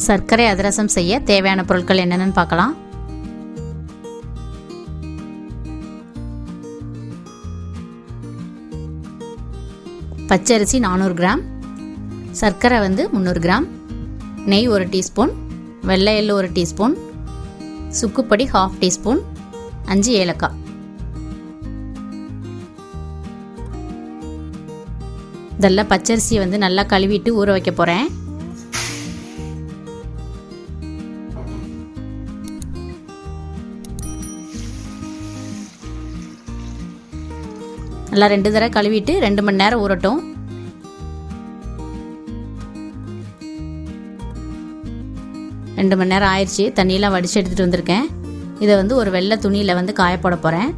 சர்க்கரை அதிரசம் செய்ய தேவையான பொருட்கள் என்னென்னு பார்க்கலாம். பச்சரிசி 400 கிராம், சர்க்கரை 300 கிராம், நெய் 1 டீஸ்பூன், வெள்ளை எள்ளு 1 டீஸ்பூன், சுக்குப்பொடி 1/2 டீஸ்பூன், 5 ஏலக்காய். இதெல்லாம் பச்சரிசியை நல்லா கழுவிட்டு ஊற வைக்க போகிறேன். நல்லா 2 தடவை கழுவிட்டு 2 மணி நேரம் ஊறட்டும். ரெண்டு மணி நேரம் ஆயிடுச்சு. தண்ணியெல்லாம் வடித்து எடுத்துகிட்டு வந்திருக்கேன். இதை ஒரு வெள்ளை துணியில் காயப்போட போகிறேன்.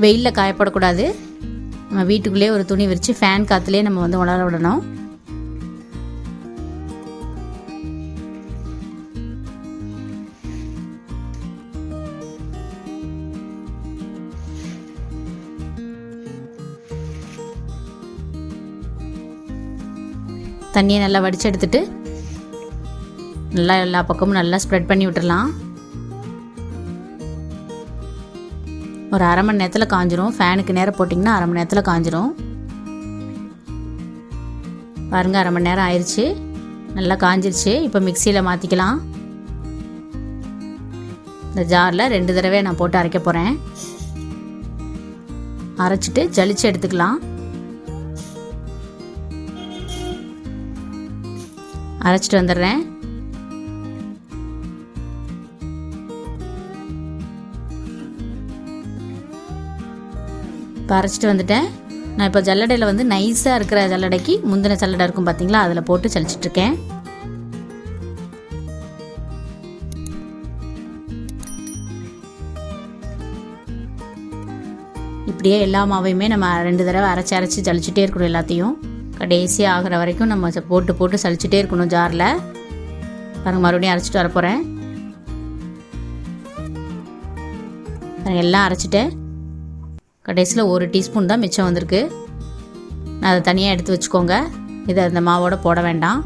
வெயிலில் காயப்படக்கூடாது. நம்ம வீட்டுக்குள்ளேயே ஒரு துணி விரித்து ஃபேன் காற்றுலேயே நம்ம உலர விடணும். தண்ணியை நல்லா வடித்து எடுத்துட்டு எல்லா பக்கமும் நல்லா ஸ்ப்ரெட் பண்ணி விட்டுடலாம். ஒரு அரை மணி நேரத்தில் காஞ்சிரும். ஃபேனுக்கு நேரம் போட்டிங்கன்னா அரை மணி நேரத்தில் காஞ்சிரும். பாருங்கள், அரை மணி நேரம் ஆயிடுச்சு. நல்லா காஞ்சிருச்சு. இப்போ மிக்சியில் மாற்றிக்கலாம். இந்த ஜாரில் 2 தடவை நான் போட்டு அரைக்க போகிறேன். அரைச்சிட்டு ஜலிச்சு எடுத்துக்கலாம். அரைச்சிட்டு வந்துடுறேன். இப்போ அரைச்சிட்டு வந்துட்டேன். நான் இப்போ ஜல்லடையில் நைஸாக இருக்கிற ஜல்லடைக்கு முந்தின ஜல்லடை இருக்கும் பார்த்தீங்களா, அதில் போட்டு சலிச்சிட்ருக்கேன். இப்படியே எல்லா மாவையுமே நம்ம 2 தடவை அரைச்சி ஜலிச்சுட்டே இருக்கணும். எல்லாத்தையும் கடைசியாக ஆகிற வரைக்கும் நம்ம போட்டு சலிச்சுட்டே இருக்கணும் ஜாரில். பாருங்கள், மறுபடியும் அரைச்சிட்டு வரப்போகிறேன். எல்லாம் அரைச்சிட்டேன். கடைசியில் 1 டீஸ்பூன் தான் மிச்சம் வந்திருக்கு. நான் அதை தனியாக எடுத்து வச்சுக்கோங்க. இதை அந்த மாவோடு போட வேண்டாம்.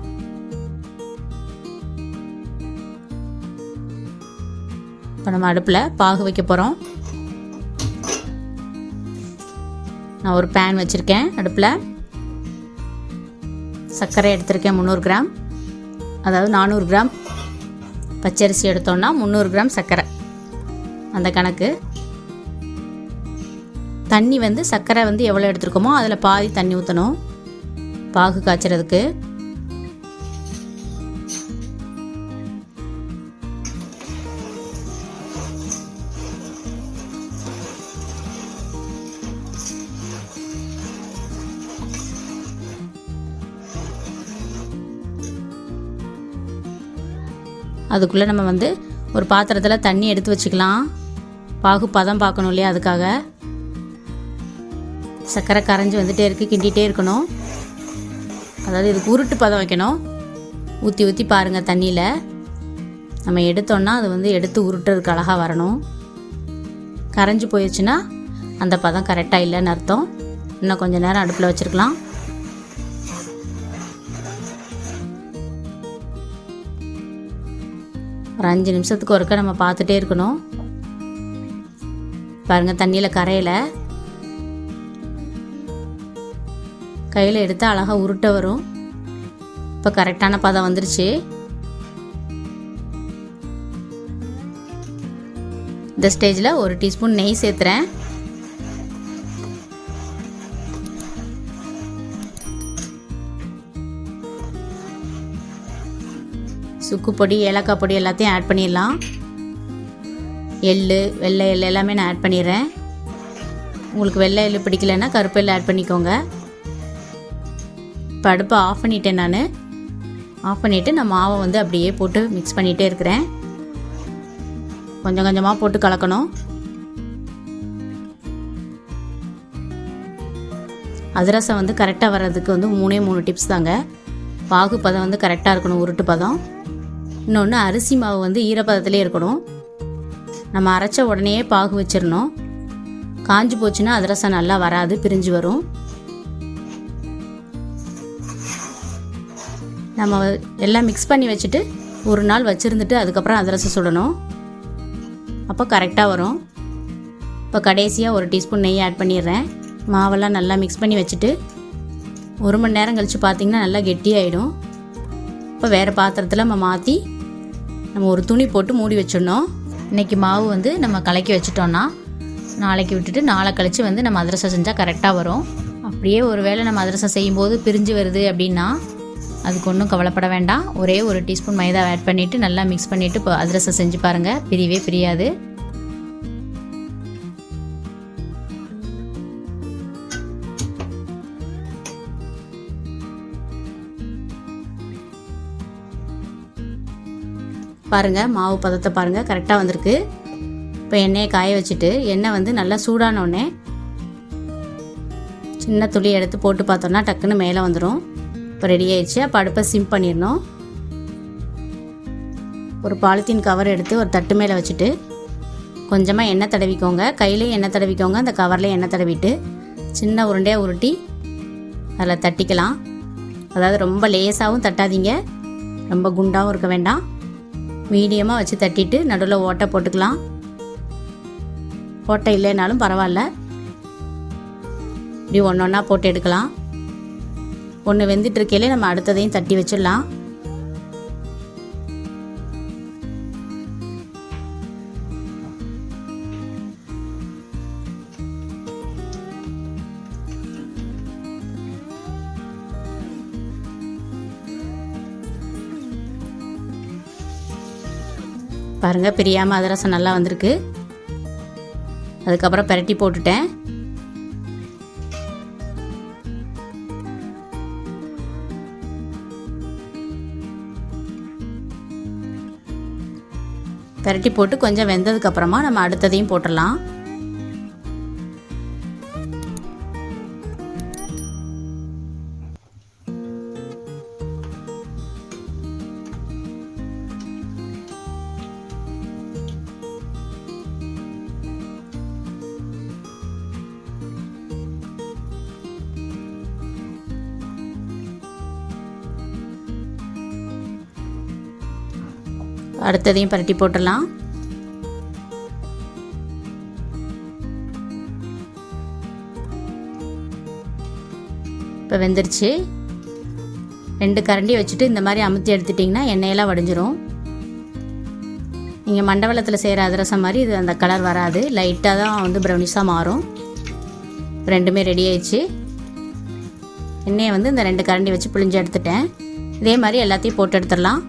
இப்போ நம்ம அடுப்பில் பாகு வைக்க போகிறோம். நான் ஒரு பேன் வச்சுருக்கேன். அடுப்பில் சர்க்கரை எடுத்திருக்கேன் 300 கிராம். அதாவது 400 கிராம் பச்சரிசி எடுத்தோன்னா 300 கிராம் சர்க்கரை, அந்த கணக்கு. தண்ணி சர்க்கரை எவ்வளோ எடுத்துருக்கோமோ அதில் பாதி தண்ணி ஊற்றணும் பாகு காய்ச்சறதுக்கு. அதுக்குள்ளே நம்ம ஒரு பாத்திரத்தில் தண்ணி எடுத்து வச்சுக்கலாம். பாகு பதம் பார்க்கணும் இல்லையா, அதுக்காக. சர்க்கரை கரைஞ்சி வந்துட்டே இருக்குது, கிண்டிகிட்டே இருக்கணும். அதாவது இதுக்கு உருட்டு பதம் வைக்கணும். ஊற்றி பாருங்கள் தண்ணியில். நம்ம எடுத்தோன்னா அது எடுத்து உருட்டுறதுக்கு அழகாக வரணும். கரைஞ்சி போயிடுச்சுன்னா அந்த பதம் கரெக்டாக இல்லைன்னு அர்த்தம். இன்னும் கொஞ்சம் நேரம் அடுப்பில் வச்சுருக்கலாம். ஒரு 5 நிமிஷத்துக்கு ஒருக்க நம்ம பார்த்துட்டே இருக்கணும். பாருங்கள், தண்ணியில் கரையில் கையில் எடுத்து அழகாக உருட்ட வரும். இப்போ கரெக்டான பதம் வந்துருச்சு. இந்த ஸ்டேஜில் 1 டீஸ்பூன் நெய் சேர்த்துறேன். சுக்கு பொடி, ஏலக்காய் பொடி எல்லாத்தையும் ஆட் பண்ணிடலாம். எள்ளு, வெள்ளை எள்ளு எல்லாமே நான் ஆட் பண்ணிடுறேன். உங்களுக்கு வெள்ளை எள்ளு பிடிக்கலைன்னா கருப்பு எள்ளு ஆட் பண்ணிக்கோங்க. இப்போ அடுப்பை ஆஃப் பண்ணிட்டேன். நான் ஆஃப் பண்ணிவிட்டு நான் மாவை அப்படியே போட்டு மிக்ஸ் பண்ணிகிட்டே இருக்கிறேன். கொஞ்சம் கொஞ்சமாக போட்டு கலக்கணும். அதிரசம் கரெக்டாக வர்றதுக்கு 3 டிப்ஸ் தாங்க. பாகு பதம் கரெக்டாக இருக்கணும், உருட்டு பதம். இன்னொன்று, அரிசி மாவு ஈரப்பதத்திலே இருக்கணும். நம்ம அரைச்ச உடனே பாகு வச்சிடணும். காஞ்சி போச்சுன்னா அதிரசம் நல்லா வராது, பிரிஞ்சு வரும். நம்ம எல்லாம் மிக்ஸ் பண்ணி வச்சுட்டு ஒரு நாள் வச்சுருந்துட்டு அதுக்கப்புறம் அதிரசம் சுடணும். அப்போ கரெக்டாக வரும். இப்போ கடைசியாக ஒரு டீஸ்பூன் நெய் ஆட் பண்ணிடுறேன். மாவெல்லாம் நல்லா மிக்ஸ் பண்ணி வச்சுட்டு 1 மணி நேரம் கழித்து பார்த்திங்கன்னா நல்லா கெட்டியாயிடும். இப்போ வேறு பாத்திரத்தில் நம்ம மாற்றி நம்ம ஒரு துணி போட்டு மூடி வச்சிடணும். இன்றைக்கி மாவு வந்து நம்ம கலக்கி வச்சிட்டோன்னா நாளைக்கு விட்டுட்டு நாளை கழித்து வந்து நம்ம அதிரசம் செஞ்சால் கரெக்டாக வரும். அப்படியே ஒரு வேளை நம்ம அதிரசம் செய்யும்போது பிரிஞ்சு வருது அப்படின்னா அதுக்கு ஒன்றும் கவலைப்பட வேண்டாம். ஒரே ஒரு டீஸ்பூன் மைதா ஆட் பண்ணிவிட்டு நல்லா மிக்ஸ் பண்ணிவிட்டு இப்போ அதிரசம் செஞ்சு பாருங்கள், பிரியவே பிரியாது. பாருங்கள், மாவு பதத்தை பாருங்கள், கரெக்டாக வந்திருக்கு. இப்போ எண்ணெயை காய வச்சுட்டு எண்ணெய் வந்து நல்லா சூடானோடனே சின்ன துளி எடுத்து போட்டு பார்த்தோன்னா டக்குன்னு மேலே வந்துடும். இப்போ ரெடி ஆயிடுச்சு. அப்போ அடுப்பை சிம் பண்ணிடணும். ஒரு பாலித்தீன் கவர் எடுத்து ஒரு தட்டு மேலே வச்சுட்டு கொஞ்சமாக எண்ணெய் தடவிக்கோங்க. கையிலையும் எண்ணெய் தடவிக்கோங்க, அந்த கவர்லேயும் எண்ணெய் தடவிட்டு சின்ன உருண்டையாக உருட்டி அதில் தட்டிக்கலாம். அதாவது ரொம்ப லேசாகவும் தட்டாதீங்க, ரொம்ப குண்டாகவும் இருக்க வேண்டாம். மீடியமாக வச்சு தட்டிட்டு நடுவில் ஓட்டை போட்டுக்கலாம். ஓட்டை இல்லைனாலும் பரவாயில்ல, இப்படி ஒன்று ஒன்றா போட்டு எடுக்கலாம். ஒன்று வெந்துட்டு இருக்கையிலே நம்ம அடுத்ததையும் தட்டி வச்சிடலாம். பாருங்கள், பிரியாமல் அதிரசம் நல்லா வந்திருக்கு. அதுக்கப்புறம் பிரட்டி போட்டுட்டேன். பிரட்டி போட்டு கொஞ்சம் வெந்ததுக்கப்புறமா நம்ம அடுத்ததையும் போட்டுடலாம். அடுத்ததையும் பரட்டி போட்டுடலாம். இப்போ வெந்துருச்சு. 2 கரண்டி வச்சுட்டு இந்த மாதிரி அமுத்தி எடுத்துட்டிங்கன்னா எண்ணெயெல்லாம் வடிஞ்சிரும். நீங்கள் மண்டவளத்தில் செய்கிற அதிரசம் மாதிரி இது அந்த கலர் வராது, லைட்டாக தான் வந்து ப்ரௌனிஷாக மாறும். ரெண்டுமே ரெடி ஆயிடுச்சு. எண்ணெயை வந்து இந்த 2 கரண்டி வச்சு பிழிஞ்சு எடுத்துட்டேன். இதே மாதிரி எல்லாத்தையும் போட்டு எடுத்துடலாம்.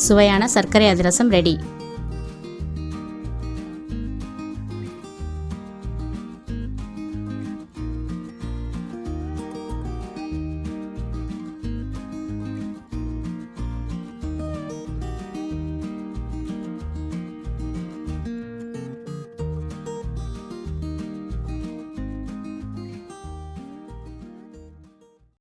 சுவையான சர்க்கரை அதிரசம் ரெடி.